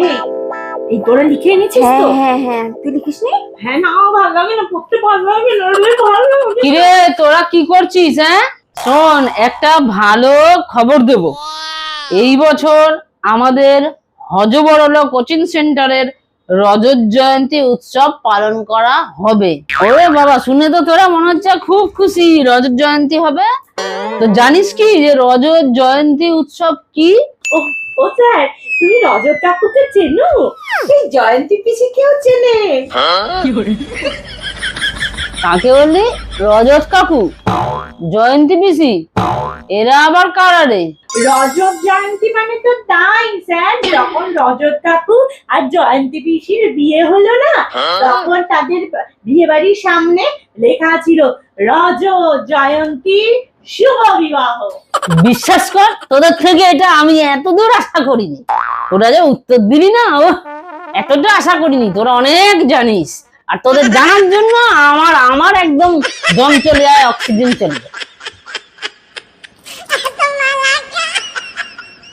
এই এই তোরা লিখে এনেছিস তো? হ্যাঁ হ্যাঁ, তুই লিখিস নি? হ্যাঁ, না ভালো লাগে না, পড়তে ভালো লাগে না, ভালো লাগে। কিরে তোরা কি করছিস? হ্যাঁ শোন, একটা ভালো খবর দেব। এই বছর আমাদের হজবরল কোচিং সেন্টারের রজত জয়ন্তী উৎসব পালন করা হবে। ওরে বাবা, শুনে তো তোরা মনে হচ্ছে খুব খুশি, রজত জয়ন্তী হবে। তো জানিস কি যে রজত জয়ন্তী উৎসব কি? ও ও স্যার, তুমি রজত কাকুকে চেনো? এই জয়ন্তী পিসি কেউ চেনে? কাকে বললি? রজত কাকু, জয়ন্তী পিসি, এরা আবার কারা রে? রজত জয়ন্তী মানে তো তাই স্যার, যখন রজত কাকু আর জয়ন্তী পিসির বিয়ে হলো না, তখন তাদের বিয়ে বাড়ির সামনে লেখা ছিল রজত জয়ন্তী শুভ বিবাহ। বিশ্বাস কর, তোদের থেকে এটা আমি এতদূর আশা করিনি। তোরা যে উত্তর দিলি না, ও এতটা আশা করিনি। তোরা অনেক জানিস, আর তোদের জানার জন্য আমার আমার একদম দম চলে যায়, অক্সিজেন চলে যায়।